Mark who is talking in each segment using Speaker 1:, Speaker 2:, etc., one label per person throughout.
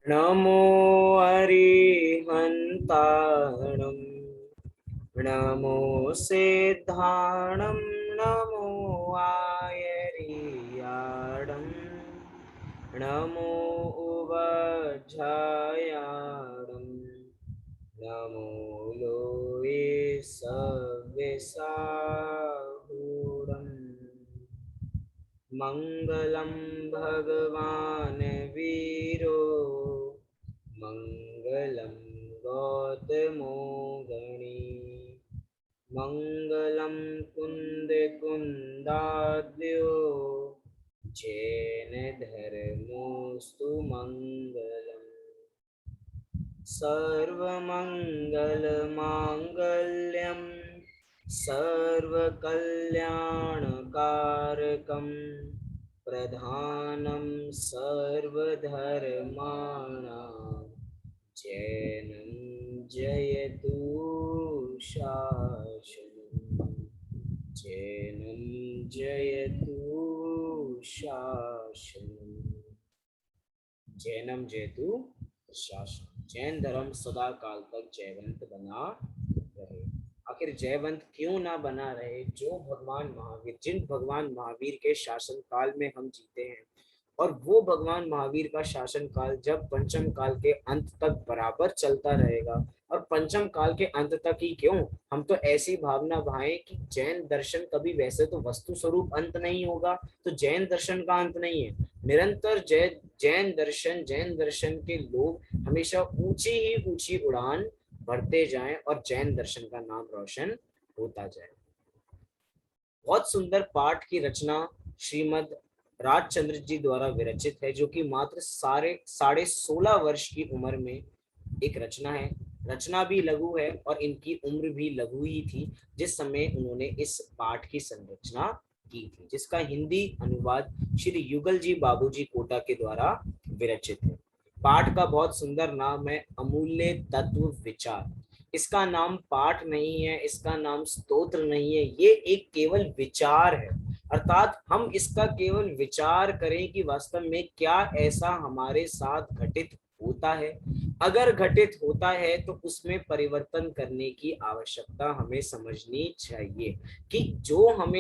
Speaker 1: नमो अरिहन्ताणं नमो सिद्धाणं नमो आयर्याडं नमो उवझायाडं नमो लोये सव्यसाहूरम् मङ्गलं भगवान् वीरो मङ्गलं गौतमो गणी मङ्गलं कुन्दकुन्दाद्यो जैनधर्मोऽस्तु मङ्गलम् सर्वमङ्गलमाङ्गल्यं सर्वकल्याणकारकं प्रधानं सर्वधर्माणां जैनं जयतु शासनम् जैनं जयतु शासनम् जैनम जयतु शासन। जैन धर्म सदा काल तक जयवंत बना रहे। आखिर जयवंत क्यों ना बना रहे? जो भगवान महावीर, जिन भगवान महावीर के शासन काल में हम जीते हैं, और वो भगवान महावीर का शासन काल जब पंचम काल के अंत तक बराबर चलता रहेगा, और पंचम काल के अंत तक ही क्यों, हम तो ऐसी भावना भाएं कि जैन दर्शन कभी, वैसे तो वस्तु स्वरूप अंत नहीं होगा, तो जैन दर्शन का अंत नहीं है। निरंतर जैन दर्शन के लोग हमेशा ऊंची ही ऊंची उड़ान भरते जाएं और जैन दर्शन का नाम रोशन होता जाए। बहुत सुंदर पाठ की रचना श्रीमद राजचंद्र जी द्वारा विरचित है, जो कि मात्र साढ़े 16 वर्ष की उम्र में एक रचना है। रचना भी लघु है और इनकी उम्र भी लघु ही थी जिस समय उन्होंने इस पाठ की संरचना की थी, जिसका हिंदी अनुवाद श्री युगल जी बाबूजी कोटा के द्वारा विरचित है। पाठ का बहुत सुंदर नाम है अमूल्य तत्व विचार। इसका नाम पाठ नहीं है, इसका नाम स्तोत्र नहीं है, ये एक केवल विचार है। अर्थात हम इसका केवल विचार करें कि वास्तव में क्या ऐसा हमारे साथ घटित होता है। अगर घटित होता है तो उसमें परिवर्तन करने की आवश्यकता हमें समझनी चाहिए कि जो हम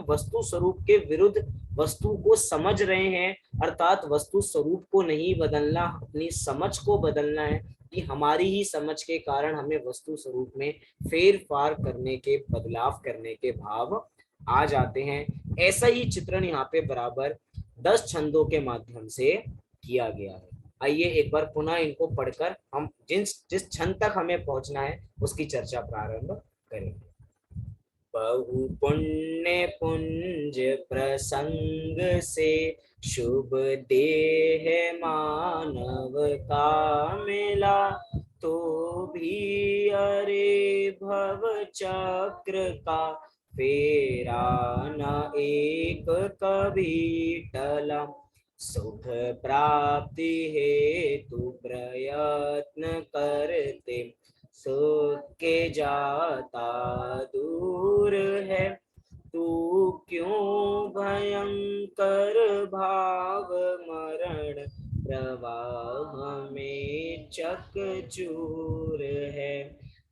Speaker 1: वस्तु स्वरूप के विरुद्ध वस्तु को समझ रहे हैं, अर्थात वस्तु स्वरूप को नहीं बदलना, अपनी समझ को बदलना है कि हमारी ही समझ के कारण हमें वस्तु स्वरूप में फेर फार करने के, बदलाव करने के भाव आ जाते हैं। ऐसा ही चित्रण यहाँ पे बराबर 10 छंदों के माध्यम से किया गया है। आइए एक बार पुनः इनको पढ़कर हम जिस छंद तक हमें पहुंचना है उसकी चर्चा प्रारंभ करेंगे। बहु पुण्य पुंज प्रसंग से शुभ देह मानव का मिला, तो भी अरे भव चक्र का फेरा न एक कभी टला। सुख प्राप्ति हेतु प्रयत्न करते, सुख के जाता दूर है, तू क्यों भयंकर भाव मरण प्रवाह में चकचूर है।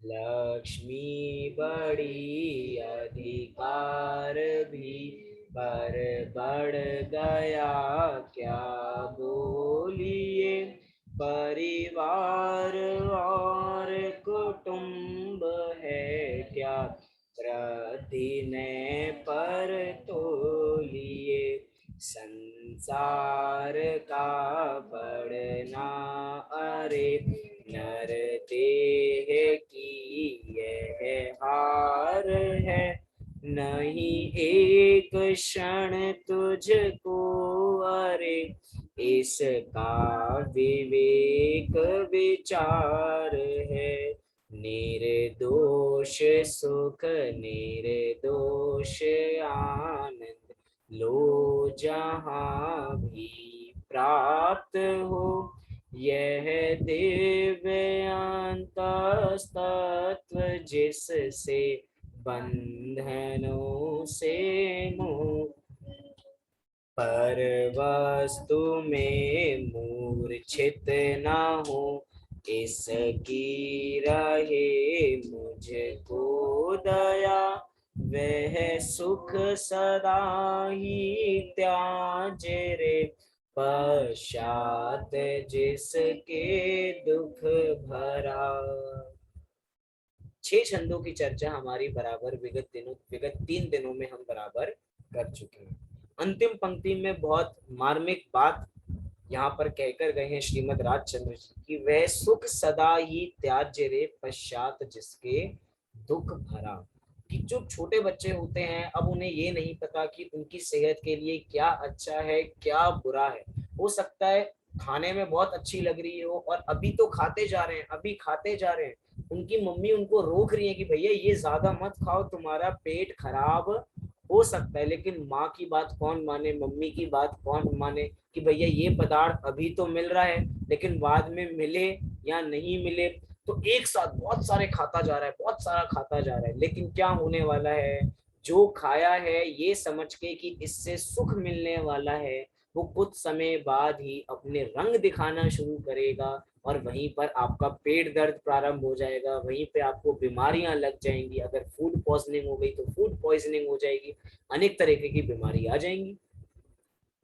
Speaker 1: लक्ष्मी बड़ी अधिकार भी पर बढ़ गया क्या बोलिए, परिवार और कुटुंब है क्या प्रतिने पर तोलिए। संसार का बढ़ना अरे नर देह की यह हार है, नहीं एक क्षण तुझको अरे इसका विवेक विचार है। निर्दोष सुख निर्दोष आनंद लो जहाँ भी प्राप्त हो, यह दिव्य अंतस्तत्व जिससे बंधनों से मुक्त पर वस्तु में मूर्छित न हो, इसकी रहे मुझको दया, वह सुख सदा ही त्याज रे, पश्चात जिसके दुख भरा। 6 छंदों की चर्चा हमारी बराबर विगत 3 दिनों में हम बराबर कर चुके हैं। अंतिम पंक्ति में बहुत मार्मिक बात यहाँ पर कहकर गए हैं श्रीमद राजचंद्र जी की, वह सुख सदा ही त्याज्य रे, पश्चात जिसके दुख भरा। कि जो छोटे बच्चे होते हैं, अब उन्हें ये नहीं पता कि उनकी सेहत के लिए क्या अच्छा है क्या बुरा है। हो सकता है खाने में बहुत अच्छी लग रही हो और अभी तो खाते जा रहे हैं, अभी खाते जा रहे हैं, उनकी मम्मी उनको रोक रही है कि भैया ये ज्यादा मत खाओ, तुम्हारा पेट खराब हो सकता है। लेकिन माँ की बात कौन माने, मम्मी की बात कौन माने कि भैया ये पदार्थ अभी तो मिल रहा है, लेकिन बाद में मिले या नहीं मिले तो एक साथ बहुत सारे खाता जा रहा है, बहुत सारा खाता जा रहा है। लेकिन क्या होने वाला है, जो खाया है ये समझ के कि इससे सुख मिलने वाला है, वो कुछ समय बाद ही अपने रंग दिखाना शुरू करेगा और वहीं पर आपका पेट दर्द प्रारंभ हो जाएगा, वहीं पे आपको बीमारियां लग जाएंगी। अगर फूड पॉइजनिंग हो गई तो फूड पॉइजनिंग हो जाएगी, अनेक तरीके की बीमारी आ जाएंगी।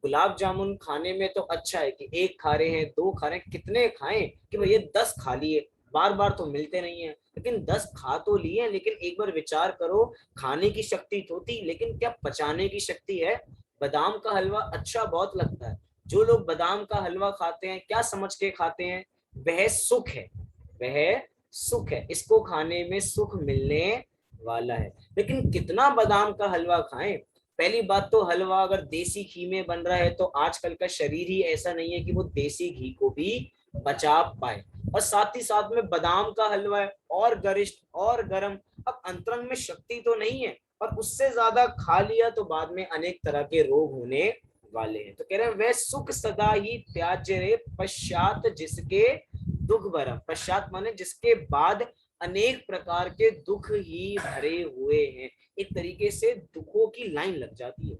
Speaker 1: गुलाब जामुन खाने में तो अच्छा है कि एक खा रहे हैं, दो खा रहे हैं, कितने खाएं कि भैया 10 खा लिए, बार बार तो मिलते नहीं है, लेकिन 10 खा तो लिए। लेकिन एक बार विचार करो, खाने की शक्ति तो थी, लेकिन क्या पचाने की शक्ति है? बादाम का हलवा अच्छा बहुत लगता है, जो लोग बादाम का हलवा खाते हैं क्या समझ के खाते हैं? वह सुख है, वह सुख है, इसको खाने में सुख मिलने वाला है। लेकिन कितना बादाम का हलवा खाएं? पहली बात तो हलवा अगर देसी घी में बन रहा है तो आजकल का शरीर ही ऐसा नहीं है कि वो देसी घी को भी बचा पाए, और साथ ही साथ में बादाम का हलवा है और गरिष्ठ और गर्म, अब अंतरंग में शक्ति तो नहीं है, और उससे ज्यादा खा लिया तो बाद में अनेक तरह के रोग होने वाले हैं। तो कह रहे हैं वह सुख सदा ही त्याज्य रे, पश्चात जिसके दुख भरम। पश्चात माने जिसके बाद अनेक प्रकार के दुख ही भरे हुए हैं। एक तरीके से दुखों की लाइन लग जाती है,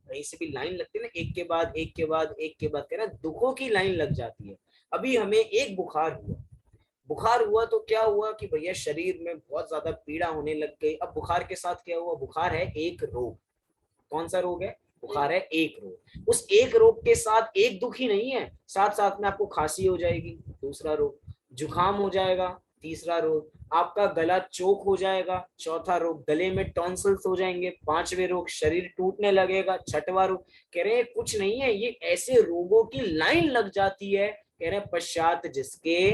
Speaker 1: कहीं से भी लाइन लगती है ना, एक के बाद एक के बाद एक के बाद, कह रहा दुखों की लाइन लग जाती है। अभी हमें एक बुखार हुआ, बुखार हुआ तो क्या हुआ कि भैया शरीर में बहुत ज्यादा पीड़ा होने लग गई। अब बुखार के साथ क्या हुआ? बुखार है एक रोग। कौन सा रोग है? बुखार है एक रोग। उस एक रोग के साथ एक दुख ही नहीं है, साथ साथ में आपको खांसी हो जाएगी, दूसरा रोग, जुकाम हो जाएगा, तीसरा रोग, आपका गला चोक हो जाएगा, चौथा रोग, गले में टॉन्सिल्स हो जाएंगे, पांचवें रोग, शरीर टूटने लगेगा, छठवां रोग। कह रहे हैं कुछ नहीं है, ये ऐसे रोगों की लाइन लग जाती है। कह रहे हैं पश्चात जिसके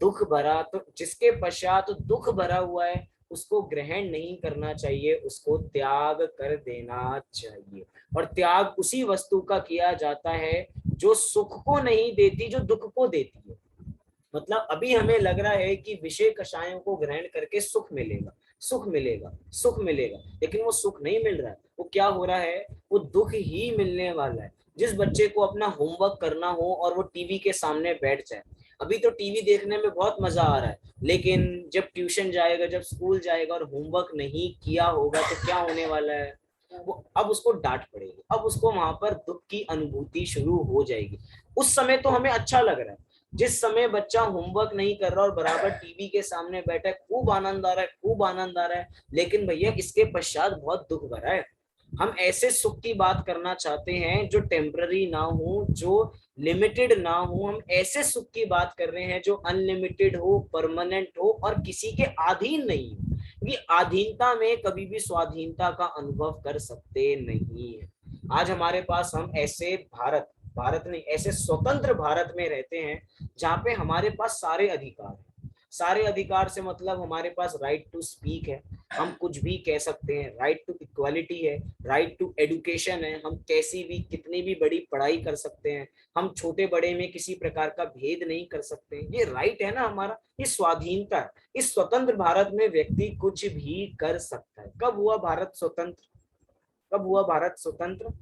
Speaker 1: दुख भरा, तो जिसके पश्चात दुख भरा हुआ है उसको ग्रहण नहीं करना चाहिए, उसको त्याग कर देना चाहिए। और त्याग उसी वस्तु का किया जाता है जो सुख को नहीं देती, जो दुख को देती है। मतलब अभी हमें लग रहा है कि विषय कषायों को ग्रहण करके सुख मिलेगा, सुख मिलेगा, सुख मिलेगा, लेकिन वो सुख नहीं मिल रहा है। वो क्या हो रहा है? वो दुख ही मिलने वाला है। जिस बच्चे को अपना होमवर्क करना हो और वो टीवी के सामने बैठ जाए, अभी तो टीवी देखने में बहुत मजा आ रहा है, लेकिन जब ट्यूशन जाएगा, जब स्कूल जाएगा और होमवर्क नहीं किया होगा तो क्या होने वाला है? वो अब उसको डांट पड़ेगी, अब उसको वहां पर दुख की अनुभूति शुरू हो जाएगी। उस समय तो हमें अच्छा लग रहा है, जिस समय बच्चा होमवर्क नहीं कर रहा और बराबर टीवी के सामने बैठा है, खूब आनंद आ रहा है, खूब आनंद आ रहा है, लेकिन भैया इसके पश्चात बहुत दुख भरा है। हम ऐसे सुख की बात करना चाहते हैं जो टेम्पररी ना हो, जो लिमिटेड ना हो। हम ऐसे सुख की बात कर रहे हैं जो अनलिमिटेड हो, परमानेंट हो और किसी के अधीन नहीं हो, क्योंकि अधीनता में कभी भी स्वाधीनता का अनुभव कर सकते नहीं है। आज हमारे पास, हम ऐसे भारत भारत नहीं, ऐसे स्वतंत्र भारत में रहते हैं जहाँ पे हमारे पास सारे अधिकार हैं। सारे अधिकार से मतलब हमारे पास राइट टू स्पीक है, हम कुछ भी कह सकते हैं, राइट टू इक्वालिटी है, राइट टू एजुकेशन है, हम कैसी भी कितनी भी बड़ी पढ़ाई कर सकते हैं, हम छोटे बड़े में किसी प्रकार का भेद नहीं कर सकते। ये राइट है ना हमारा, ये स्वाधीनता है। इस स्वतंत्र भारत में व्यक्ति कुछ भी कर सकता है। कब हुआ भारत स्वतंत्र? कब हुआ भारत स्वतंत्र?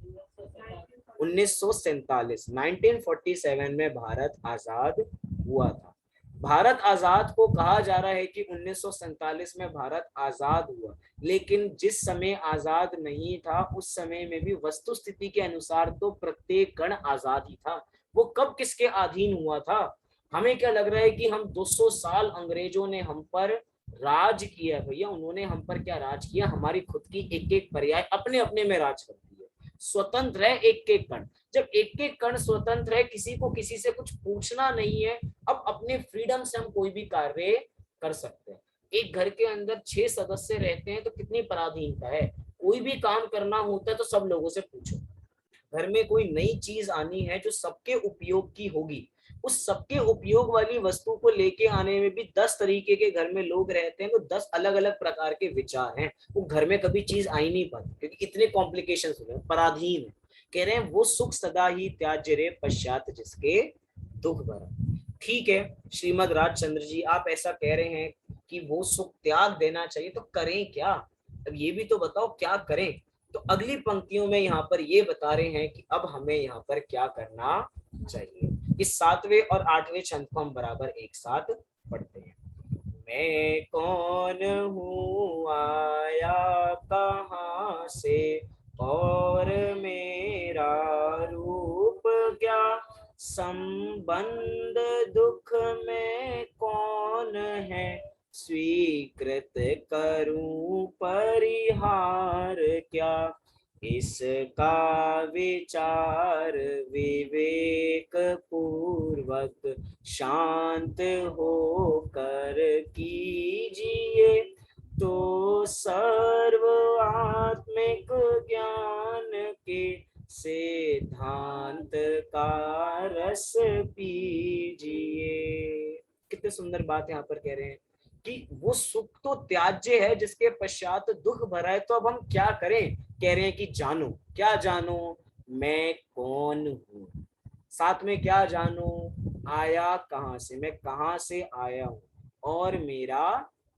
Speaker 1: 1947, 1947 में भारत आजाद हुआ था। भारत आजाद को कहा जा रहा है कि 1947 में भारत आजाद हुआ, लेकिन जिस समय आजाद नहीं था उस समय में भी वस्तु स्थिति के अनुसार तो प्रत्येक कण आजाद ही था। वो कब किसके अधीन हुआ था? हमें क्या लग रहा है कि हम 200 साल अंग्रेजों ने हम पर राज किया? भैया उन्होंने हम पर क्या राज किया, हमारी खुद की एक एक पर्याय अपने अपने में राज करती है। स्वतंत्र है एक एक कण, जब एक एक कण स्वतंत्र है, किसी को किसी से कुछ पूछना नहीं है, अब अपने फ्रीडम से हम कोई भी कार्य कर सकते हैं। एक घर के अंदर 6 सदस्य रहते हैं तो कितनी पराधीनता है, कोई भी काम करना होता है तो सब लोगों से पूछो। घर में कोई नई चीज आनी है जो सबके उपयोग की होगी, उस सबके उपयोग वाली वस्तु को लेके आने में भी 10 तरीके के घर में लोग रहते हैं, तो 10 अलग अलग प्रकार के विचार हैं। वो घर में कभी चीज आ ही नहीं पाती क्योंकि इतने कॉम्प्लिकेशन हो गए, पराधीन है। कह रहे हैं वो सुख सदा ही त्याज्य रे पश्चात जिसके दुख भरा। ठीक है श्रीमद राजचंद्र जी, आप ऐसा कह रहे हैं कि वो सुख त्याग देना चाहिए, तो करें क्या? अब ये भी तो बताओ क्या करें। तो अगली पंक्तियों में यहाँ पर ये बता रहे हैं कि अब हमें यहाँ पर क्या करना चाहिए। इस 7वें और 8वें छंद को हम बराबर एक साथ पढ़ते हैं। मैं कौन हूँ आया कहाँ से, और मेरा रूप क्या, संबंध दुख में कौन है, स्वीकृत करूं परिहार क्या, इसका विचार विवेक पूर्वक शांत होकर कीजिए, तो सर्व आत्मिक ज्ञान के सिद्धांत का रस पीजिए। कितने सुंदर बात यहाँ पर कह रहे हैं कि वो सुख तो त्याज्य है जिसके पश्चात दुख भरा है, तो अब हम क्या करें? कह रहे हैं कि जानो। क्या जानो? मैं कौन हूं। साथ में क्या जानो? आया कहां से, मैं कहां से आया हूं, और मेरा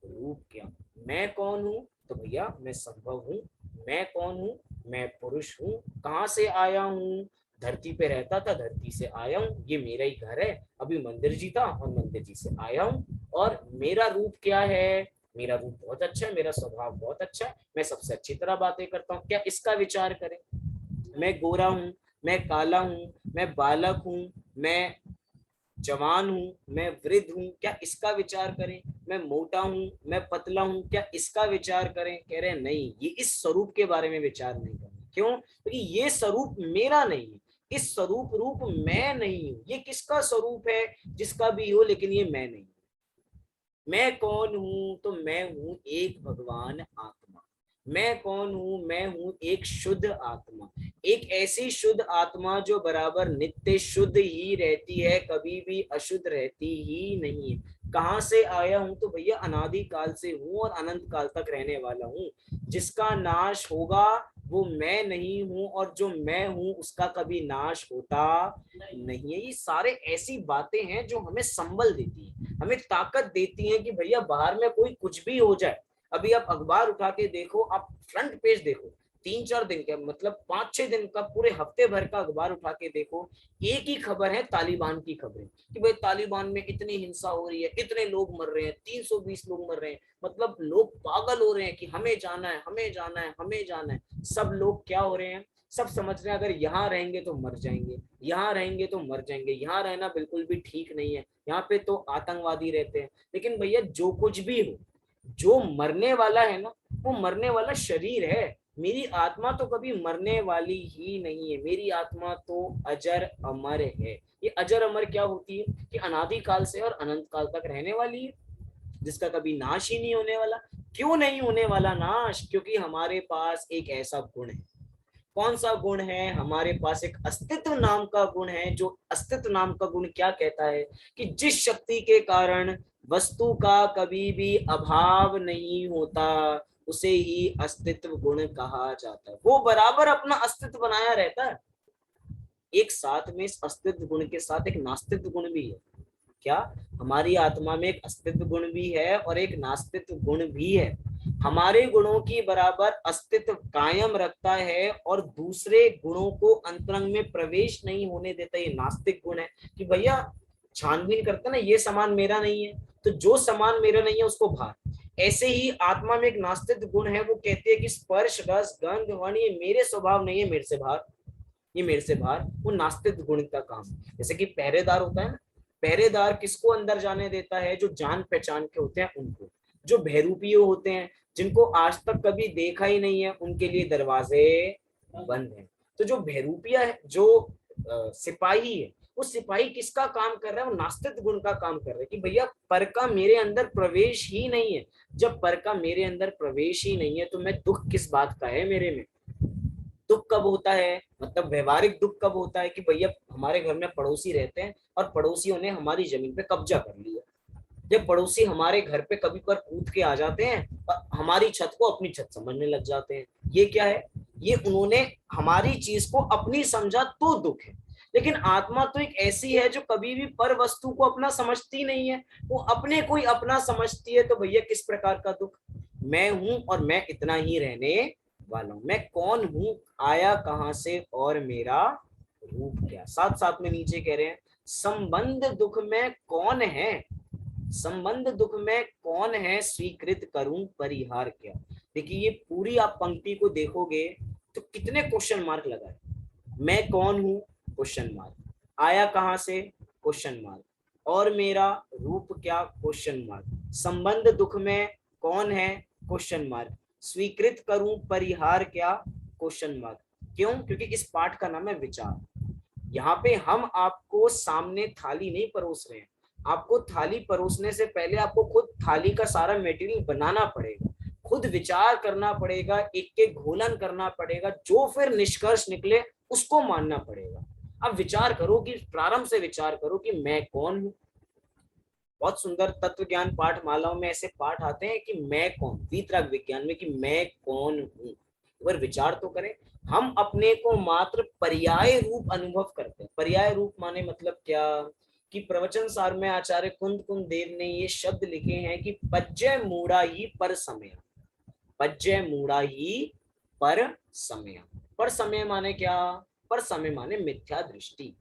Speaker 1: रूप क्या। मैं कौन हूं? तो भैया मैं संभव हूं। मैं कौन हूं? मैं पुरुष हूं। कहां से आया हूं? धरती पे रहता था, धरती से आया हूं, ये मेरा ही घर है। अभी मंदिर जी था और मंदिर जी से आया हूं। और मेरा रूप क्या है? मेरा रूप बहुत अच्छा है, मेरा स्वभाव बहुत अच्छा है, मैं सबसे अच्छी तरह बातें करता हूँ। क्या इसका विचार करें? मैं गोरा हूँ, मैं काला हूँ, मैं बालक हूँ, मैं जवान हूँ, मैं वृद्ध हूँ, क्या इसका विचार करें? मैं मोटा हूँ, मैं पतला हूँ, क्या इसका विचार करें? कह रहे हैं नहीं, ये इस स्वरूप के बारे में विचार नहीं करें। क्यों? क्योंकि ये स्वरूप मेरा नहीं है, इस स्वरूप रूप मैं नहीं हूँ। ये किसका स्वरूप है? जिसका भी हो, लेकिन ये मैं नहीं। मैं कौन हूं? तो मैं हूं एक भगवान आत्मा। मैं कौन हूं? मैं हूं एक शुद्ध आत्मा, एक ऐसी शुद्ध आत्मा जो बराबर नित्य शुद्ध ही रहती है, कभी भी अशुद्ध रहती ही नहीं है। कहां से आया हूं? तो भैया अनादि काल से हूं और अनंत काल तक रहने वाला हूं। जिसका नाश होगा वो मैं नहीं हूं, और जो मैं हूं उसका कभी नाश होता नहीं है। ये सारे ऐसी बातें हैं जो हमें संबल देती है, हमें ताकत देती है कि भैया बाहर में कोई कुछ भी हो जाए। अभी आप अखबार उठा के देखो, आप फ्रंट पेज देखो, 3-4 दिन का मतलब 5-6 दिन का, पूरे हफ्ते भर का अखबार उठा के देखो, एक ही खबर है तालिबान की खबरें कि भाई तालिबान में इतनी हिंसा हो रही है, इतने लोग मर रहे हैं, 320 लोग मर रहे हैं। मतलब लोग पागल हो रहे हैं कि हमें जाना है, हमें जाना है, हमें जाना है। सब लोग क्या हो रहे हैं? सब समझ रहे हैं अगर यहाँ रहेंगे तो मर जाएंगे, यहाँ रहेंगे तो मर जाएंगे, यहाँ रहना बिल्कुल भी ठीक नहीं है, यहाँ पे तो आतंकवादी रहते हैं। लेकिन भैया जो कुछ भी हो, जो मरने वाला है ना, वो मरने वाला शरीर है। मेरी आत्मा तो कभी मरने वाली ही नहीं है, मेरी आत्मा तो अजर अमर है। ये अजर अमर क्या होती है? कि अनादि काल से और अनंत काल तक रहने वाली है, जिसका कभी नाश ही नहीं होने वाला। क्यों नहीं होने वाला नाश? क्योंकि हमारे पास एक ऐसा गुण है। कौन सा गुण है? हमारे पास एक अस्तित्व नाम का गुण है। जो अस्तित्व नाम का गुण क्या कहता है? कि जिस शक्ति के कारण वस्तु का कभी भी अभाव नहीं होता, उसे ही अस्तित्व गुण कहा जाता है। वो बराबर अपना अस्तित्व बनाया रहता है। एक साथ में इस अस्तित्व गुण के साथ एक नास्तित्व गुण भी है। क्या? हमारी आत्मा में एक अस्तित्व गुण भी है और एक नास्तित्व गुण भी है। हमारे गुणों की बराबर अस्तित्व कायम रखता है और दूसरे गुणों को अंतरंग में प्रवेश नहीं होने देता, ये नास्तिक गुण है। कि भैया छानबीन करते हैं ना, ये सामान मेरा नहीं है, तो जो सामान मेरा नहीं है उसको बाहर। ऐसे ही आत्मा में एक नास्तिक गुण है, वो कहते हैं कि स्पर्श रस गंध वर्ण ये मेरे स्वभाव नहीं है, मेरे से बाहर, ये मेरे से बाहर। वो नास्तिक गुण का काम। जैसे कि पहरेदार होता है ना, पहरेदार किसको अंदर जाने देता है? जो जान पहचान के होते हैं उनको। जो बहरूपीय होते हैं, जिनको आज तक कभी देखा ही नहीं है, उनके लिए दरवाजे बंद हैं। तो जो बहरूपिया है, जो सिपाही है, वो सिपाही किसका काम कर रहा है? वो नास्तिक गुण का काम कर रहा है कि भैया पर का मेरे अंदर प्रवेश ही नहीं है। जब पर का मेरे अंदर प्रवेश ही नहीं है तो मैं दुख किस बात का है मेरे में? दुख कब होता है, मतलब व्यवहारिक दुख कब होता है कि भैया हमारे घर में पड़ोसी रहते हैं और पड़ोसियों ने हमारी जमीन पे कब्जा कर लिया। जब पड़ोसी हमारे घर पे कभी पर कूद के आ जाते हैं और हमारी छत को अपनी छत समझने लग जाते हैं, ये क्या है? ये उन्होंने हमारी चीज को अपनी समझा, तो दुख है। लेकिन आत्मा तो एक ऐसी है जो कभी भी पर वस्तु को अपना समझती नहीं है, वो अपने को ही अपना समझती है। तो भैया किस प्रकार का दुख? मैं हूं और मैं इतना ही रहने वाला हूं। मैं कौन हूं, आया कहां से और मेरा रूप क्या? साथ साथ में नीचे कह रहे हैं, संबंध दुख में कौन है, संबंध दुख में कौन है, स्वीकृत करूं परिहार क्या? देखिए ये पूरी आप पंक्ति को देखोगे तो कितने क्वेश्चन मार्क लगाए। मैं कौन हूं, क्वेश्चन मार्क। आया कहां से, क्वेश्चन मार्क। और मेरा रूप क्या, क्वेश्चन मार्क। संबंध दुख में कौन है, क्वेश्चन मार्क। स्वीकृत करूं परिहार क्या, क्वेश्चन मार्क। क्यों? क्योंकि इस पाठ का नाम है विचार। यहाँ पे हम आपको सामने थाली नहीं परोस रहे हैं। आपको थाली परोसने से पहले आपको खुद थाली का सारा मटेरियल बनाना पड़ेगा, खुद विचार करना पड़ेगा, एक एक घोलन करना पड़ेगा, जो फिर निष्कर्ष निकले उसको मानना पड़ेगा। अब विचार करो कि प्रारंभ से विचार करो कि मैं कौन हूं। बहुत सुंदर तत्व ज्ञान पाठ मालाओं में ऐसे पाठ आते हैं कि मैं कौन, वीतराग विज्ञान में कि मैं कौन हूं। अगर विचार तो करें। हम अपने को मात्र पर्याय रूप अनुभव करते हैं। पर्याय रूप माने मतलब क्या? कि प्रवचन सार में आचार्य कुंद कुंद देव ने ये शब्द लिखे हैं कि पज्जय मूढ़ा ही पर समय। पज्जय मूढ़ा ही पर समय। पर समय माने क्या? पर समय माने मिथ्या दृष्टि।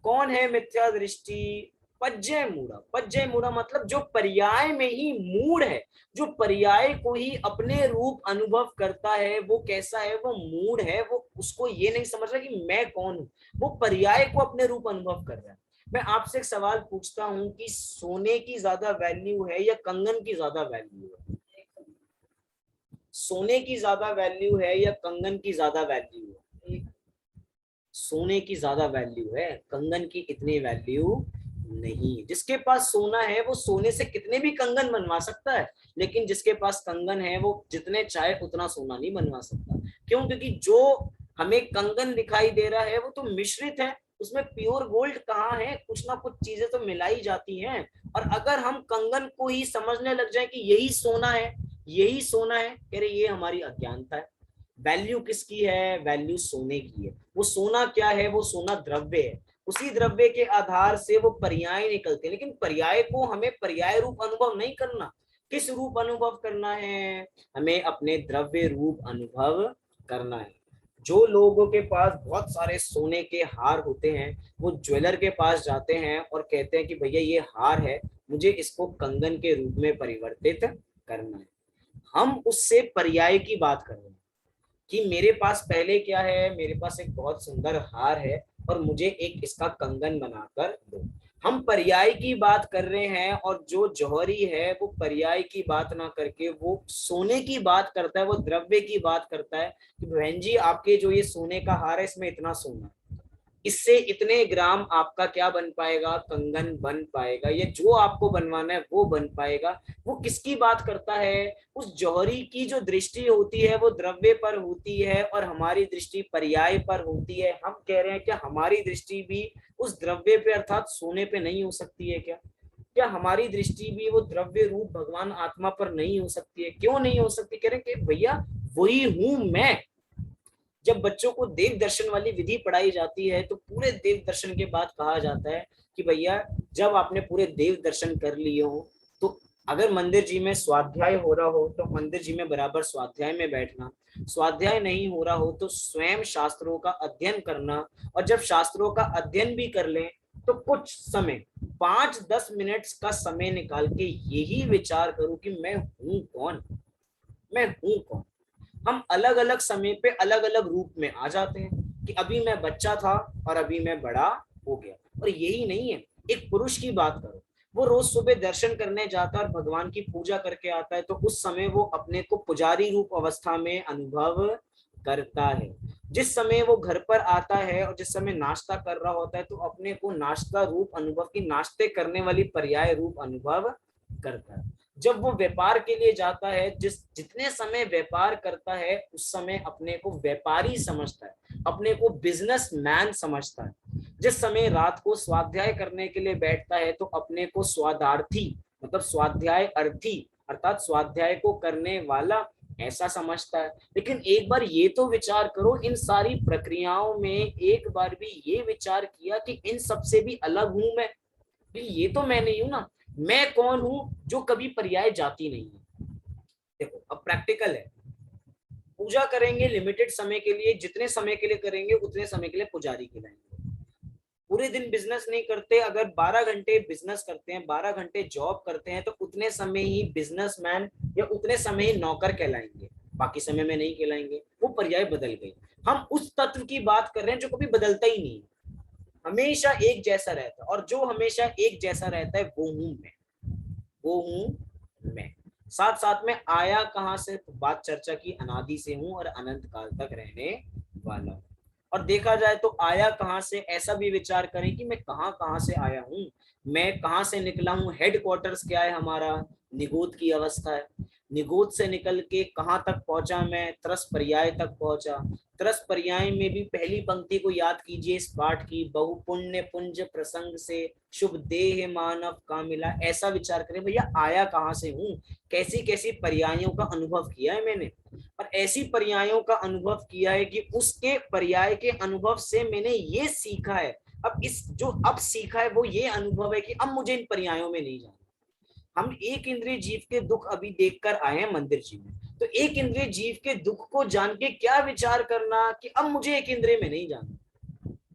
Speaker 1: कौन है मिथ्या दृष्टि? पज्जय मूढ़ा। पज्जय मूढ़ा मतलब जो पर्याय में ही मूढ़ है, जो पर्याय को ही अपने रूप अनुभव करता है, वो कैसा है? वो मूढ़ है। वो उसको ये नहीं समझ रहा कि मैं कौन हूं, वो पर्याय को अपने रूप अनुभव कर रहा है। मैं आपसे एक सवाल पूछता हूं कि सोने की ज्यादा वैल्यू है या कंगन की ज्यादा वैल्यू है? सोने की ज्यादा वैल्यू है या कंगन की ज्यादा वैल्यू है? सोने की ज्यादा वैल्यू है, कंगन की इतनी वैल्यू नहीं। जिसके पास सोना है वो सोने से कितने भी कंगन बनवा सकता है, लेकिन जिसके पास कंगन है वो जितने चाहे उतना सोना नहीं बनवा सकता। क्यों? क्योंकि जो हमें कंगन दिखाई दे रहा है वो तो मिश्रित है, उसमें प्योर गोल्ड कहाँ है? कुछ ना कुछ चीजें तो मिलाई जाती हैं। और अगर हम कंगन को ही समझने लग जाए कि यही सोना है, यही सोना है, कह रहे ये हमारी अज्ञानता है। वैल्यू किसकी है? वैल्यू सोने की है। वो सोना क्या है? वो सोना द्रव्य है। उसी द्रव्य के आधार से वो पर्याय निकलते हैं, लेकिन पर्याय को हमें पर्याय रूप अनुभव नहीं करना। किस रूप अनुभव करना है? हमें अपने द्रव्य रूप अनुभव करना है। जो लोगों के पास बहुत सारे सोने के हार होते हैं, वो ज्वेलर के पास जाते हैं और कहते हैं कि भैया ये हार है, मुझे इसको कंगन के रूप में परिवर्तित करना है। हम उससे पर्याय की बात कर रहे हैं कि मेरे पास पहले क्या है? मेरे पास एक बहुत सुंदर हार है और मुझे एक इसका कंगन बनाकर दो। हम पर्याय की बात कर रहे हैं, और जो जौहरी है वो पर्याय की बात ना करके वो सोने की बात करता है, वो द्रव्य की बात करता है कि बहन जी आपके जो ये सोने का हार है इसमें इतना सोना, इससे इतने ग्राम आपका क्या बन पाएगा? कंगन बन पाएगा। ये जो आपको बनवाना है वो बन पाएगा। वो किसकी बात करता है? उस जौहरी की जो दृष्टि होती है वो द्रव्य पर होती है और हमारी दृष्टि पर्याय पर होती है। हम कह रहे हैं क्या हमारी दृष्टि भी उस द्रव्य पे अर्थात सोने पे नहीं हो सकती है? क्या क्या हमारी दृष्टि भी वो द्रव्य रूप भगवान आत्मा पर नहीं हो सकती है? क्यों नहीं हो सकती? कह रहे हैं कि भैया वही हूं मैं। जब बच्चों को देव दर्शन वाली विधि पढ़ाई जाती है तो पूरे देव दर्शन के बाद कहा जाता है कि भैया जब आपने पूरे देव दर्शन कर लिए हो तो अगर मंदिर जी में स्वाध्याय हो रहा हो तो मंदिर जी में बराबर स्वाध्याय में बैठना, स्वाध्याय नहीं हो रहा हो तो स्वयं शास्त्रों का अध्ययन करना, और जब शास्त्रों का अध्ययन भी कर लें तो कुछ समय 5-10 मिनट का समय निकाल के यही विचार करो कि मैं हूं कौन, मैं हूं कौन। हम अलग अलग समय पे अलग अलग रूप में आ जाते हैं कि अभी मैं बच्चा था और अभी मैं बड़ा हो गया। और यही नहीं है, एक पुरुष की बात करो, वो रोज सुबह दर्शन करने जाता है और भगवान की पूजा करके आता है, तो उस समय वो अपने को पुजारी रूप अवस्था में अनुभव करता है। जिस समय वो घर पर आता है और जिस समय नाश्ता कर रहा होता है, तो अपने को नाश्ता रूप अनुभव की, नाश्ते करने वाली पर्याय रूप अनुभव करता है। जब वो व्यापार के लिए जाता है, जितने समय व्यापार करता है उस समय अपने को व्यापारी समझता है, अपने को बिजनेस मैन समझता है। जिस समय रात को स्वाध्याय करने के लिए बैठता है, तो अपने को स्वादार्थी, मतलब स्वाध्याय अर्थी अर्थात स्वाध्याय को करने वाला ऐसा समझता है। लेकिन एक बार ये तो विचार करो, इन सारी प्रक्रियाओं में एक बार भी ये विचार किया कि इन सबसे भी अलग हूं मैं? ये तो मैं नहीं हूं ना। मैं कौन हूं जो कभी पर्याय जाति नहीं है। देखो अब प्रैक्टिकल है, पूजा करेंगे लिमिटेड समय के लिए, जितने समय के लिए करेंगे उतने समय के लिए पुजारी कहलाएंगे। पूरे दिन बिजनेस नहीं करते, अगर 12 घंटे बिजनेस करते हैं, 12 घंटे जॉब करते हैं, तो उतने समय ही बिजनेसमैन या उतने समय ही नौकर कहलाएंगे, बाकी समय में नहीं कहलाएंगे। वो पर्याय बदल गई। हम उस तत्व की बात कर रहे हैं जो कभी बदलता ही नहीं, हमेशा एक जैसा रहता है, और जो हमेशा एक जैसा रहता है वो हूं मैं, वो हूं मैं। साथ साथ में आया कहां से, तो बात चर्चा की, अनादि से हूं और अनंत काल तक रहने वाला हूं। और देखा जाए तो आया कहां से, ऐसा भी विचार करें कि मैं कहां कहां से आया हूं, मैं कहां से निकला हूं। हेडक्वार्टर्स क्या है हमारा, निगोद की अवस्था है। निगोद से निकल के कहां तक पहुंचा मैं, त्रस पर्याय तक पहुंचा। त्रस पर्याय में भी पहली पंक्ति को याद कीजिए इस पाठ की, बहु पुण्य पुंज प्रसंग से शुभ देह मानव का मिला। ऐसा विचार करें भैया आया कहां से हूं, कैसी कैसी पर्यायों का अनुभव किया है मैंने, और ऐसी पर्यायों का अनुभव किया है कि उसके पर्याय के अनुभव से मैंने ये सीखा है। अब इस जो अब सीखा है वो ये अनुभव है कि अब मुझे इन पर्यायों में नहीं जाना। हम एक इंद्रिय जीव के दुख अभी देखकर आए हैं मंदिर जी में, तो एक इंद्रिय जीव के दुख को जान के क्या विचार करना कि अब मुझे एक इंद्रिय में नहीं जाना।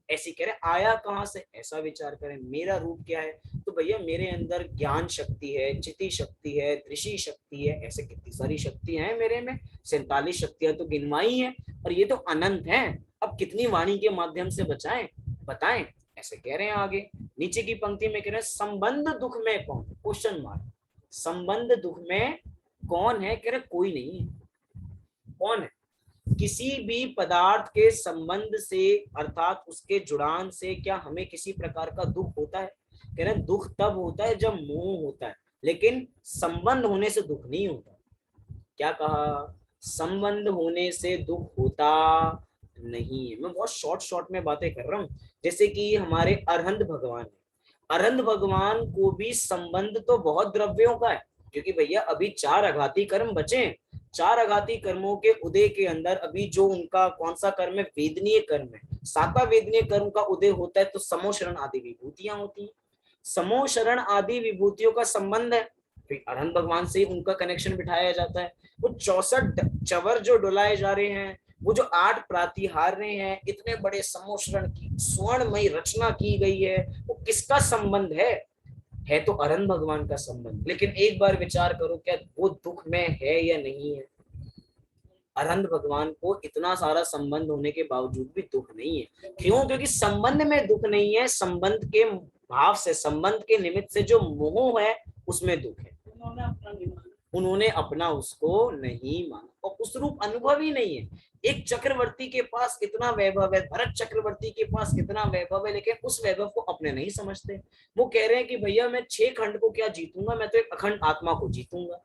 Speaker 1: ऐसी कह रहे आया कहां से, ऐसा विचार करें मेरा रूप क्या है, तो भैया मेरे अंदर ज्ञान शक्ति है, चिति शक्ति है, दृषि शक्ति है, ऐसे कितनी सारी शक्तियां हैं मेरे में। 47 शक्तियां तो गिनवाई है, और ये तो अनंत है। अब कितनी वाणी के माध्यम से बचाएं, बताएं, ऐसे कह रहे हैं आगे। नीचे की पंक्ति में कह रहे हैं संबंध दुख में कौन, क्वेश्चन मार्क। संबंध दुख में कौन है, कह रहे कोई नहीं है। कौन है? किसी भी पदार्थ के संबंध से अर्थात उसके जुड़ान से क्या हमें किसी प्रकार का दुख होता है? कह रहे दुख तब होता है जब मोह होता है, लेकिन संबंध होने से दुख नहीं होता। क्या कहा? संबंध होने से दुख होता नहीं है। मैं बहुत शॉर्ट शॉर्ट में बातें कर रहा हूं। जैसे कि हमारे अरहंत भगवान है, अरहंत भगवान को भी संबंध तो बहुत द्रव्यों का है, क्योंकि भैया अभी 4 आघाती कर्म बचे हैं। 4 आघाती कर्मों के उदय के अंदर अभी जो उनका कौन सा कर्म है, वेदनीय कर्म है। 7वां वेदनीय कर्म का उदय होता है तो समोशरण आदि विभूतियां होती हैं। समोशरण आदि विभूतियों का संबंध है, फिर अरहंत भगवान से उनका कनेक्शन बिठाया जाता है। वो 64 चवर जो डुलाए जा रहे हैं, वो जो 8 प्रातिहार रहे हैं, इतने बड़े समोशरण की स्वर्णमयी रचना की गई है, वो किसका संबंध है तो अरहंत भगवान का संबंध। लेकिन एक बार विचार करो, क्या वो दुख में है या नहीं है? अरहंत भगवान को इतना सारा संबंध होने के बावजूद भी दुख नहीं है। क्यों? क्योंकि संबंध में दुख नहीं है, संबंध के भाव से, संबंध के निमित्त से जो मोह है उसमें दुख है। उन्होंने अपना उसको नहीं माना, और उस रूप अनुभव ही नहीं है। एक चक्रवर्ती के पास इतना वैभव है, भरत चक्रवर्ती के पास इतना वैभव है, लेकिन उस वैभव को अपने नहीं समझते। वो कह रहे हैं कि भैया मैं 6 खंड को क्या जीतूंगा, मैं तो एक अखंड आत्मा को जीतूंगा।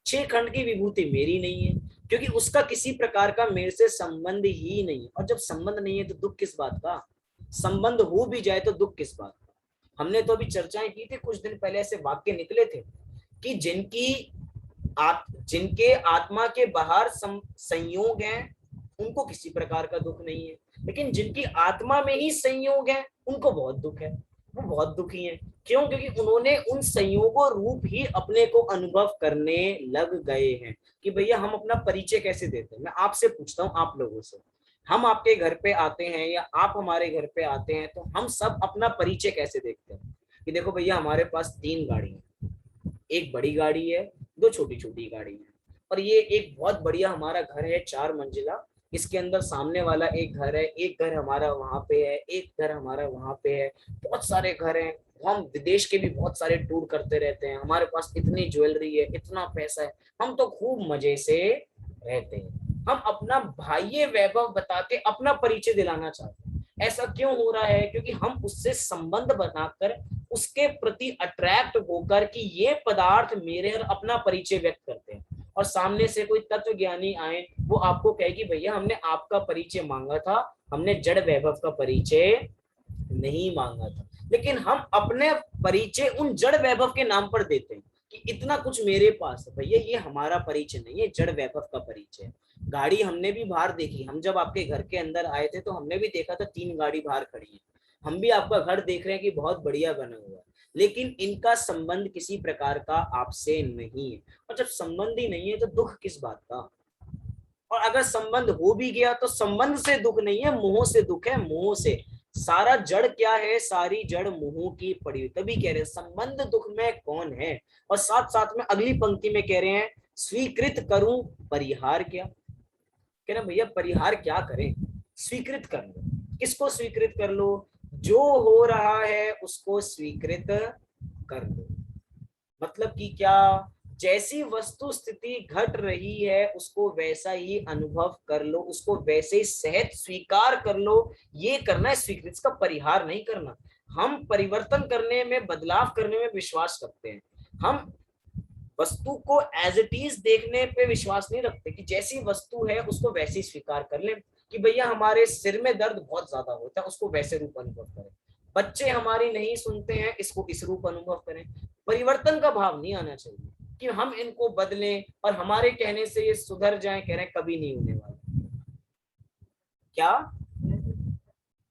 Speaker 1: 6 खंड की विभूति मेरी नहीं है, क्योंकि उसका किसी प्रकार का मेरे से संबंध ही नहीं है। और जब संबंध नहीं है तो दुख किस बात का? संबंध हो भी जाए तो दुख किस बात का? हमने तो अभी चर्चाएं की थी, कुछ दिन पहले ऐसे वाक्य निकले थे कि जिनके आत्मा के बाहर संयोग है उनको किसी प्रकार का दुख नहीं है, लेकिन जिनकी आत्मा में ही संयोग है उनको बहुत दुख है, वो बहुत दुखी हैं। क्यों? क्योंकि उन्होंने उन संयोगों रूप ही अपने को अनुभव करने लग गए हैं। कि भैया हम अपना परिचय कैसे देते हैं? मैं आपसे पूछता हूँ, आप लोगों से, हम आपके घर पे आते हैं या आप हमारे घर पे आते हैं, तो हम सब अपना परिचय कैसे देखते हैं? कि देखो भैया हमारे पास 3 गाड़ी है, एक बड़ी गाड़ी है, 2 छोटी छोटी गाड़ी है, और ये एक बहुत बढ़िया हमारा घर है 4 मंजिला। इसके अंदर सामने वाला एक घर है, एक घर हमारा वहां पे है, एक घर हमारा वहां पे है, बहुत सारे घर हैं। हम विदेश के भी बहुत सारे टूर करते रहते हैं, हमारे पास इतनी ज्वेलरी है, इतना पैसा है, हम तो खूब मजे से रहते हैं। हम अपना बाह्य वैभव बता के अपना परिचय दिलाना चाहते हैं। ऐसा क्यों हो रहा है? क्योंकि हम उससे संबंध बनाकर उसके प्रति अट्रैक्ट होकर कि ये पदार्थ मेरे, और अपना परिचय व्यक्त करते हैं। और सामने से कोई तत्व ज्ञानी आए, वो आपको कहे कि भैया हमने आपका परिचय मांगा था, हमने जड़ वैभव का परिचय नहीं मांगा था। लेकिन हम अपने परिचय उन जड़ वैभव के नाम पर देते हैं कि इतना कुछ मेरे पास है। भैया ये हमारा परिचय नहीं है, जड़ वैभव का परिचय है। गाड़ी हमने भी बाहर देखी, हम जब आपके घर के अंदर आए थे तो हमने भी देखा था 3 गाड़ी बाहर खड़ी है। हम भी आपका घर देख रहे हैं कि बहुत बढ़िया बना हुआ है, लेकिन इनका संबंध किसी प्रकार का आपसे नहीं है। और जब संबंध ही नहीं है तो दुख किस बात का? और अगर संबंध हो भी गया तो संबंध से दुख नहीं है, मोह से दुख है, मोह से। सारा जड़ क्या है? सारी जड़ मोह की पड़ी हुई। तभी कह रहे हैं संबंध दुख में कौन है। और साथ साथ में अगली पंक्ति में कह रहे हैं स्वीकृत करूं परिहार क्या। कह रहे भैया परिहार क्या करें? स्वीकृत कर लो। किसको स्वीकृत कर लो? जो हो रहा है उसको स्वीकृत कर लो। मतलब कि क्या? जैसी वस्तु स्थिति घट रही है उसको वैसा ही अनुभव कर लो, उसको वैसे ही सहज स्वीकार कर लो। ये करना है स्वीकृति, इसका परिहार नहीं करना। हम परिवर्तन करने में, बदलाव करने में विश्वास करते हैं। हम वस्तु को एज इट इज देखने पे विश्वास नहीं रखते कि जैसी वस्तु है उसको वैसे ही स्वीकार कर ले। कि भैया हमारे सिर में दर्द बहुत ज्यादा होता है, उसको वैसे रूप अनुभव करें। बच्चे हमारी नहीं सुनते हैं, इसको इस रूप अनुभव करें। परिवर्तन का भाव नहीं आना चाहिए कि हम इनको बदलें और हमारे कहने से ये सुधर जाए। कह रहे हैं कभी नहीं होने वाला। क्या?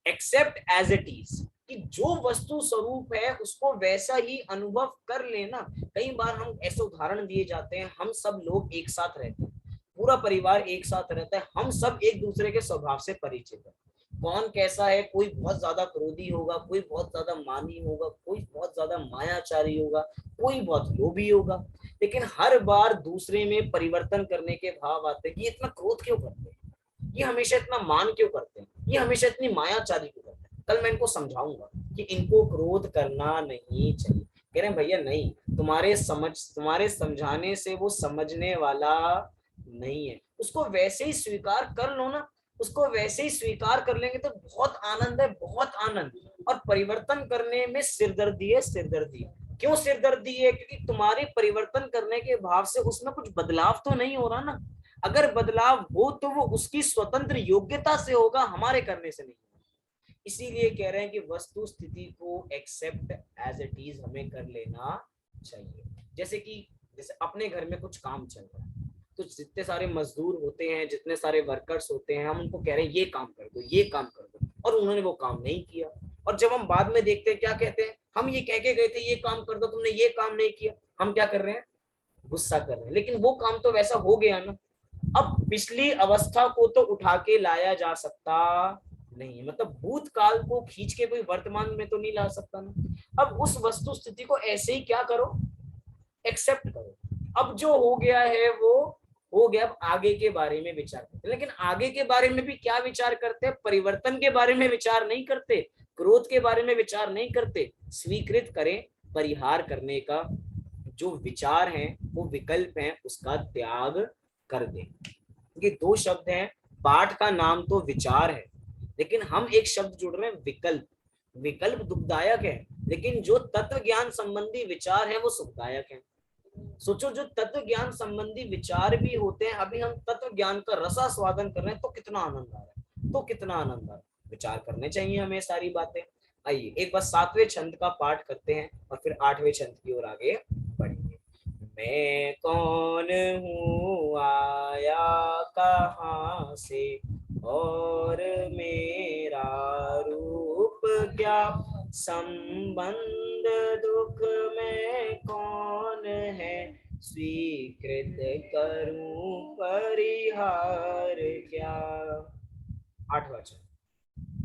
Speaker 1: एक्सेप्ट एज इट इज, कि जो वस्तु स्वरूप है उसको वैसा ही अनुभव कर लेना। कई बार हम ऐसे उदाहरण दिए जाते हैं, हम सब लोग एक साथ रहते हैं, पूरा परिवार एक साथ रहता है, हम सब एक दूसरे के स्वभाव से परिचित है। कौन कैसा है? कोई बहुत ज्यादा क्रोधी होगा, कोई बहुत ज्यादा मानी होगा, कोई बहुत ज्यादा मायाचारी होगा, कोई बहुत लोभी होगा। लेकिन हर बार दूसरे में परिवर्तन करने के भाव आते हैं। ये इतना क्रोध क्यों करते हैं? ये हमेशा इतना मान क्यों करते हैं? ये हमेशा इतनी मायाचारी क्यों करते हैं? कल मैं इनको समझाऊंगा कि इनको क्रोध करना नहीं चाहिए। कह रहे हैं भैया नहीं, तुम्हारे समझाने से वो समझने वाला नहीं है, उसको वैसे ही स्वीकार कर लो ना। उसको वैसे ही स्वीकार कर लेंगे तो बहुत आनंद है, बहुत आनंद। और परिवर्तन करने में सिरदर्दी है, सिरदर्दी है। क्यों सिरदर्दी है? क्योंकि तुम्हारे परिवर्तन करने के भाव से उसमें कुछ बदलाव तो नहीं हो रहा ना। अगर बदलाव हो तो वो उसकी स्वतंत्र योग्यता से होगा, हमारे करने से नहीं। इसीलिए कह रहे हैं कि वस्तु स्थिति को एक्सेप्ट एज इट इज हमें कर लेना चाहिए। जैसे अपने घर में कुछ काम चल रहा है, तो जितने सारे मजदूर होते हैं, जितने सारे वर्कर्स होते हैं, हम उनको कह रहे हैं ये काम कर दो, ये काम कर दो, और उन्होंने वो काम नहीं किया। और जब हम बाद में देखते हैं, क्या कहते हैं? हम ये कह के गए थे ये काम कर दो, तुमने ये काम नहीं किया। हम क्या कर रहे हैं? गुस्सा कर रहे हैं। लेकिन वो काम तो वैसा हो गया ना। अब पिछली अवस्था को तो उठा के लाया जा सकता नहीं, मतलब भूतकाल को खींच के कोई वर्तमान में तो नहीं ला सकता ना। अब उस वस्तु स्थिति को ऐसे ही क्या करो? एक्सेप्ट करो। अब जो हो गया है वो हो गया, अब आगे के बारे में विचार करते। लेकिन आगे के बारे में भी क्या विचार करते हैं? परिवर्तन के बारे में विचार नहीं करते, क्रोध के बारे में विचार नहीं करते। स्वीकृत करें, परिहार करने का जो विचार है, वो विकल्प है, उसका त्याग कर दे। ये 2 शब्द हैं, पाठ का नाम तो विचार है, लेकिन हम एक शब्द जुड़ रहे हैं विकल्प। विकल्प दुखदायक है, लेकिन जो तत्व ज्ञान संबंधी विचार है वो सुखदायक है। सोचो, जो तत्व ज्ञान संबंधी विचार भी होते हैं, अभी हम तत्व ज्ञान का रसास्वादन कर रहे हैं, तो कितना आनंद आ रहा है, तो कितना आनंद आ रहा है। विचार करने चाहिए हमें सारी बातें। आइए एक बार 7वें छंद का पाठ करते हैं और फिर 8वें छंद की ओर आगे बढ़ेंगे। मैं कौन हूँ, आया कहाँ से, और मेरा रूप क्या, संबंध दुख में कौन है, स्वीकृत करूं परिहार क्या। 8वां छंद।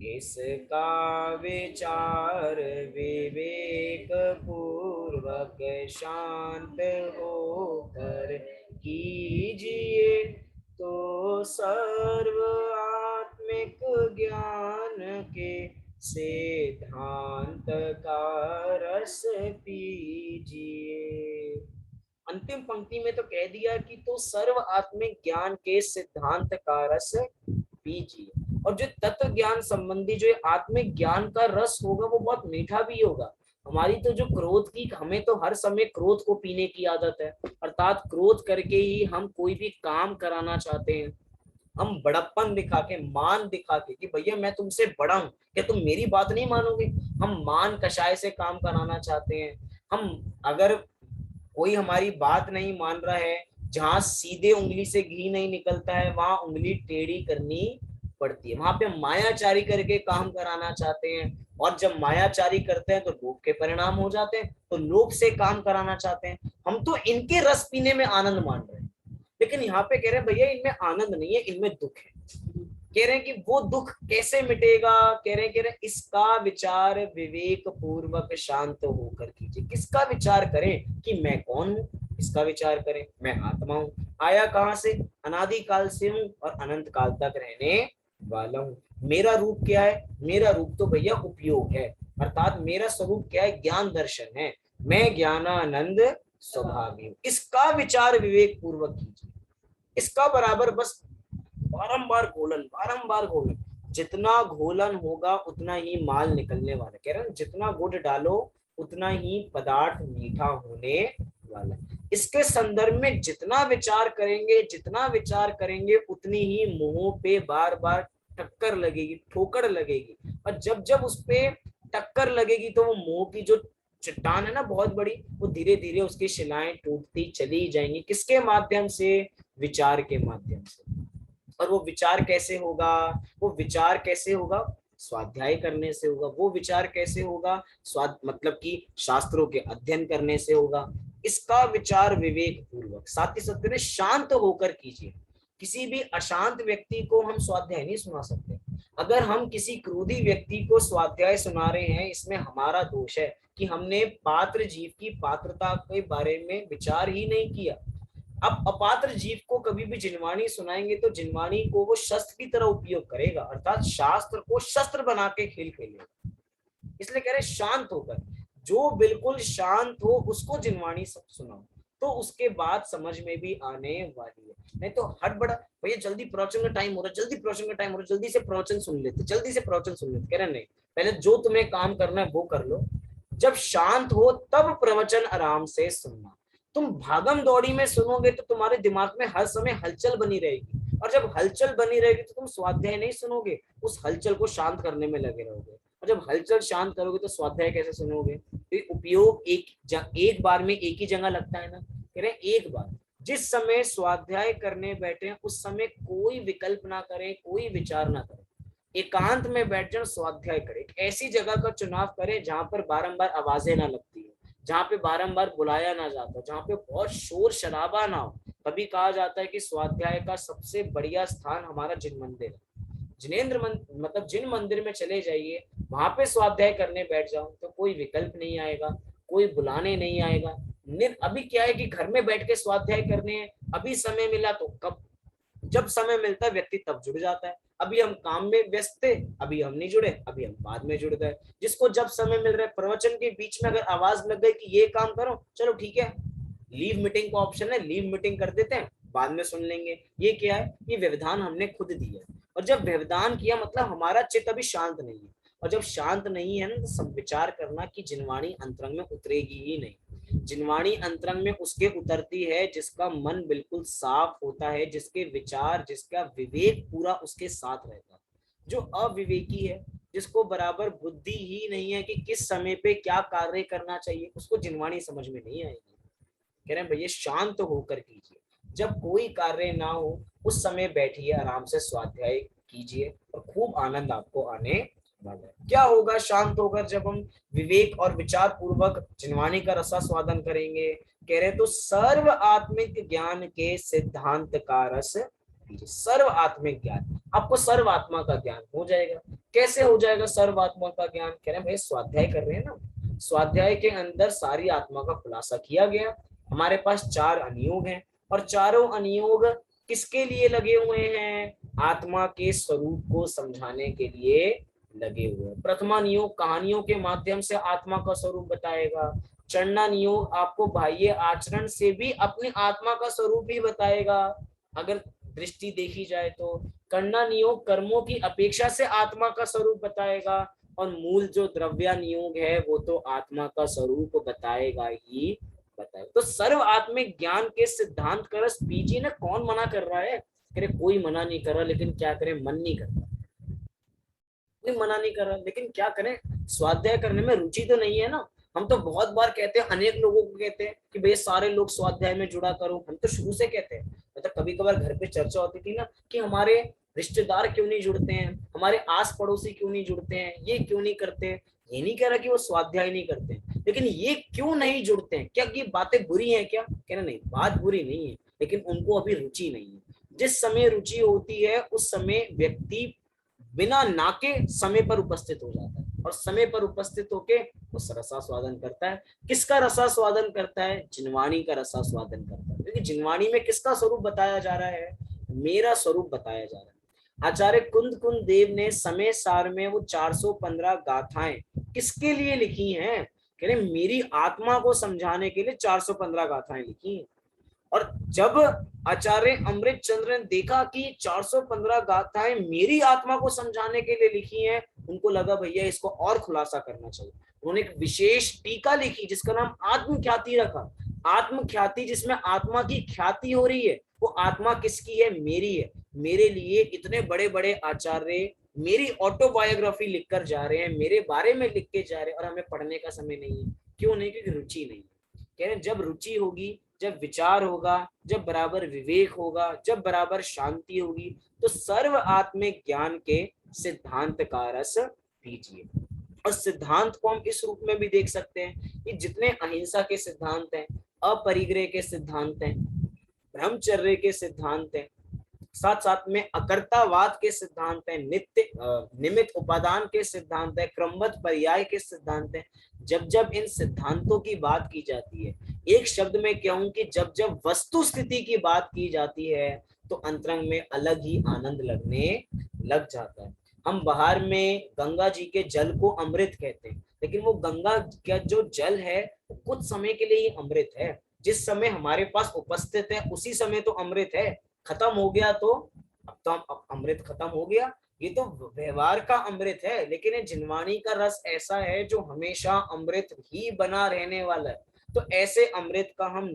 Speaker 1: इसका विचार विवेक पूर्वक शांत होकर कीजिए, तो सर्व आत्मिक ज्ञान के सिद्धांत का रस पीजिए। अंतिम पंक्ति में तो कह दिया कि तो सर्व आत्मिक ज्ञान के सिद्धांत का रस पीजिए, और जो तत्व ज्ञान संबंधी जो आत्मिक ज्ञान का रस होगा वो बहुत मीठा भी होगा। हमारी तो जो क्रोध की, हमें तो हर समय क्रोध को पीने की आदत है, अर्थात क्रोध करके ही हम कोई भी काम कराना चाहते हैं। हम बड़प्पन दिखा के, मान दिखा के कि भैया मैं तुमसे बड़ा हूं, क्या तुम मेरी बात नहीं मानोगे, हम मान कषाय से काम कराना चाहते हैं। हम अगर कोई हमारी बात नहीं मान रहा है, जहां सीधे उंगली से घी नहीं निकलता है वहां उंगली टेढ़ी करनी पड़ती है, वहां पे हम मायाचारी करके काम कराना चाहते हैं, और जब मायाचारी करते हैं तो लोभ के परिणाम हो जाते हैं, तो लोभ से काम कराना चाहते हैं। हम तो इनके रस पीने में आनंद मान रहे हैं, लेकिन यहाँ पे कह रहे हैं भैया इनमें आनंद नहीं है, इनमें दुख है। कह रहे हैं कि वो दुख कैसे मिटेगा, कह रहे इसका विचार विवेक पूर्वक शांत होकर कीजिए। किसका विचार करें कि मैं कौन हूं, इसका विचार करें। मैं आत्मा हूं, आया कहां से, अनादि काल से हूं और अनंत काल तक रहने वाला हूं। मेरा रूप क्या है, मेरा रूप तो भैया उपयोग है, अर्थात मेरा स्वरूप क्या है, ज्ञान दर्शन है। मैं ज्ञानानंद स्वभावी हूं। इसका विचार विवेक पूर्वक कीजिए। इसका बराबर बस बारंबार घोलन, बारंबार घोलन, जितना घोलन होगा उतना ही माल निकलने वाला। कह रहे हैं जितना गुड़ डालो उतना ही पदार्थ मीठा होने वाला। इसके संदर्भ में जितना विचार करेंगे, जितना विचार करेंगे उतनी ही मुंह पे बार बार टक्कर लगेगी, ठोकर लगेगी, और जब जब उस पे टक्कर लगेगी तो वो मुंह की जो चट्टान है ना बहुत बड़ी, वो धीरे धीरे उसकी शिलाएं टूटती चली जाएंगी। किसके माध्यम से, विचार के माध्यम से। और वो विचार कैसे होगा, वो विचार कैसे होगा, स्वाध्याय करने से होगा। वो विचार कैसे होगा, स्वाद मतलब कि शास्त्रों के अध्ययन करने से होगा। इसका विचार विवेक पूर्वक, साथ ही साथ शांत होकर कीजिए। किसी भी अशांत व्यक्ति को हम स्वाध्याय नहीं सुना सकते। अगर हम किसी क्रोधी व्यक्ति को स्वाध्याय सुना रहे हैं, इसमें हमारा दोष है कि हमने पात्र जीव की पात्रता के बारे में विचार ही नहीं किया। अब अपात्र जीव को कभी भी जिनवाणी सुनाएंगे तो जिनवाणी को वो शस्त्र की तरह उपयोग करेगा, अर्थात शास्त्र को शस्त्र बना के खेल खेलेगा। इसलिए कह रहे शांत होकर, जो बिल्कुल शांत हो उसको जिनवाणी सब सुनाओ, तो उसके बाद समझ में भी आने वाली है। नहीं तो हड़बड़ा, भैया जल्दी प्रवचन का टाइम हो रहा है, जल्दी प्रवचन का टाइम हो रहा है, जल्दी से प्रवचन सुन लेते, जल्दी से प्रवचन सुन लेते। कह रहे नहीं, पहले जो तुम्हें काम करना है वो कर लो, जब शांत हो तब प्रवचन आराम से सुनना। तुम भागम दौड़ी में सुनोगे तो तुम्हारे दिमाग में हर समय हलचल बनी रहेगी, और जब हलचल बनी रहेगी तो तुम स्वाध्याय नहीं सुनोगे, उस हलचल को शांत करने में लगे रहोगे, और जब हलचल शांत करोगे तो स्वाध्याय कैसे सुनोगे। तो उपयोग एक बार में एक ही जगह लगता है ना। कह रहे एक बार, जिस समय स्वाध्याय करने बैठे हैं उस समय कोई विकल्प ना करें, कोई विचार ना करें, एकांत में बैठ जाओ, स्वाध्याय करें। ऐसी जगह का चुनाव करें जहां पर बारंबार आवाजें ना लगती है, जहाँ पे बारंबार बुलाया ना जाता, जहाँ पे बहुत शोर शराबा ना हो। तभी कहा जाता है कि स्वाध्याय का सबसे बढ़िया स्थान हमारा जिन मंदिर है। मतलब जिन मंदिर में चले जाइए, वहां पे स्वाध्याय करने बैठ जाओ तो कोई विकल्प नहीं आएगा, कोई बुलाने नहीं आएगा। अभी क्या है कि घर में बैठ के स्वाध्याय करने हैं, अभी समय मिला तो कब, जब समय मिलता है व्यक्ति तब जुड़ जाता है। अभी हम काम में व्यस्त थे, अभी हम नहीं जुड़े, अभी हम बाद में जुड़ गए। जिसको जब समय मिल रहा है, प्रवचन के बीच में अगर आवाज लग गई कि ये काम करो, चलो ठीक है, लीव मीटिंग का ऑप्शन है, लीव मीटिंग कर देते हैं, बाद में सुन लेंगे। ये क्या है, ये व्यवधान हमने खुद दिया, और जब व्यवधान किया मतलब हमारा चित्त अभी शांत नहीं है, और जब शांत नहीं है ना तो सब विचार करना कि जिनवाणी अंतरंग में उतरेगी ही नहीं। जिनवाणी अंतरंग में उसके उतरती है जिसका मन बिल्कुल साफ होता है, जिसके विचार, जिसका विवेक पूरा उसके साथ रहता है। जो अविवेकी है, जिसको बराबर बुद्धि ही नहीं है कि किस समय पे क्या कार्य करना चाहिए, उसको जिनवाणी समझ में नहीं आएगी। कह रहे हैं भैया शांत होकर कीजिए, जब कोई कार्य ना हो उस समय बैठिए, आराम से स्वाध्याय कीजिए, और खूब आनंद आपको आने वाला है। क्या होगा शांत होकर, जब हम विवेक और विचार पूर्वक जिनवाणी का रसा स्वादन करेंगे। कह रहे तो सर्व आत्मिक ज्ञान के सिद्धांत का रस पीजिए। सर्व आत्मिक ज्ञान, आपको सर्व आत्मा का ज्ञान हो जाएगा। कैसे हो जाएगा सर्व आत्मा का ज्ञान, कह रहे हैं भाई स्वाध्याय कर रहे हैं ना, स्वाध्याय के अंदर सारी आत्मा का खुलासा किया गया। हमारे पास 4 अनुयोग हैं और चारों अनुयोग किसके लिए लगे हुए हैं? आत्मा के स्वरूप को समझाने के लिए लगे हुए हैं। प्रथमा नियोग कहानियों के माध्यम से आत्मा का स्वरूप बताएगा। चरना नियोग आपको बाह्य आचरण से भी अपनी आत्मा का स्वरूप ही बताएगा अगर दृष्टि देखी जाए तो। कर्णा नियोग कर्मों की अपेक्षा से आत्मा का स्वरूप बताएगा और मूल जो द्रव्या नियोग है वो तो आत्मा का स्वरूप बताएगा ही बताएगा। तो सर्व आत्मिक ज्ञान के सिद्धांत का रस पीजी ने कौन मना कर रहा है? कह रहे कोई मना नहीं कर रहा, लेकिन क्या करें, मन नहीं करता। कोई मना नहीं कर रहा, लेकिन क्या करें, स्वाध्याय करने में रुचि तो नहीं है ना। हम तो बहुत बार कहते हैं, अनेक लोगों को कहते हैं कि भैया सारे लोग स्वाध्याय में जुड़ा करो। हम तो शुरू से कहते हैं, मतलब कभी कभार घर पे चर्चा होती थी ना कि हमारे रिश्तेदार क्यों नहीं जुड़ते हैं, हमारे आस पड़ोसी क्यों नहीं जुड़ते हैं, ये क्यों नहीं करते हैं। ये नहीं कह रहा कि वो स्वाध्याय नहीं करते हैं, लेकिन ये क्यों नहीं जुड़ते हैं, क्या ये बातें बुरी हैं क्या? कहना नहीं, बात बुरी नहीं है, लेकिन उनको अभी रुचि नहीं है। जिस समय रुचि होती है उस समय व्यक्ति बिना नाके समय पर उपस्थित हो जाता है और समय पर उपस्थित होके उस रसास्वादन करता है। किसका रसास्वादन करता है? जिनवाणी का रसास्वादन करता है, क्योंकि जिनवाणी में किसका स्वरूप बताया जा रहा है? मेरा स्वरूप बताया जा रहा है। आचार्य कुंद कुंद देव ने समय सार में वो 415 गाथाएं किसके लिए लिखी हैं? कह रहे मेरी आत्मा को समझाने के लिए 415 गाथाएं लिखी हैं। और जब आचार्य अमृत चंद्र ने देखा कि 415 गाथाएं मेरी आत्मा को समझाने के लिए लिखी हैं, उनको लगा भैया इसको और खुलासा करना चाहिए। उन्होंने एक विशेष टीका लिखी जिसका नाम आत्मख्याति रखा। आत्मख्याति, जिसमें आत्मा की ख्याति हो रही है। वो आत्मा किसकी है? मेरी है। मेरे लिए इतने बड़े बड़े आचार्य मेरी ऑटोबायोग्राफी लिखकर जा रहे हैं, मेरे बारे में लिख के जा रहे हैं, और हमें पढ़ने का समय नहीं है। क्यों नहीं? क्योंकि रुचि नहीं है। कह रहे जब रुचि होगी, जब विचार होगा, जब बराबर विवेक होगा, जब बराबर शांति होगी, तो सर्व आत्मिक ज्ञान के सिद्धांत का रस पीजिए। और सिद्धांत को हम इस रूप में भी देख सकते हैं कि जितने अहिंसा के सिद्धांत हैं, अपरिग्रह के सिद्धांत हैं, ब्रह्मचर्य के सिद्धांत हैं, साथ साथ में अकर्तावाद के सिद्धांत हैं, नित्य निमित्त उपादान के सिद्धांत है, क्रमबद्ध पर्याय के सिद्धांत हैं। जब जब इन सिद्धांतों की बात की जाती है, एक शब्द में कहूं कि जब जब वस्तु स्थिति की बात की जाती है, तो अंतरंग में अलग ही आनंद लगने लग जाता है। हम बाहर में गंगा जी के जल को अमृत कहते हैं, लेकिन वो गंगा का जो जल है वो कुछ समय के लिए ही अमृत है। जिस समय हमारे पास उपस्थित है उसी समय तो अमृत है। खत्म हो गया तो अब तो अब अमृत खत्म हो गया, ये तो व्यवहार का अमृत है। लेकिन ये जिनवाणी का रस ऐसा है जो हमेशा अमृत ही बना रहने वाला है। तो ऐसे अमृत का हम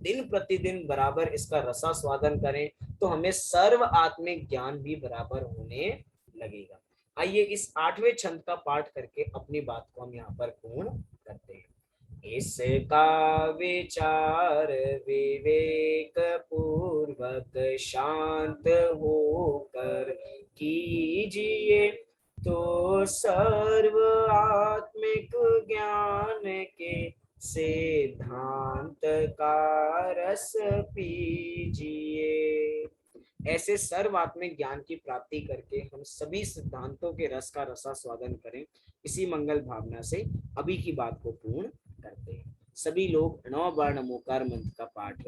Speaker 1: दिन प्रतिदिन बराबर इसका रसास्वादन करें, तो हमें सर्व आत्मिक ज्ञान भी बराबर होने लगेगा। आइए इस 8वें छंद का पाठ करके अपनी बात को हम यहाँ पर पूर्ण करते हैं। इसका विचार विवेक पूर्वक शांत होकर कीजिए, तो सर्व आत्मिक ज्ञान के सिद्धांत का रस पीजिए। ऐसे सर्वात्मिक ज्ञान की प्राप्ति करके हम सभी सिद्धांतों के रस का रसास्वादन करें। इसी मंगल भावना से अभी की बात को पूर्ण करते हैं। सभी लोग 9 बार नमोकार मंत्र का पाठ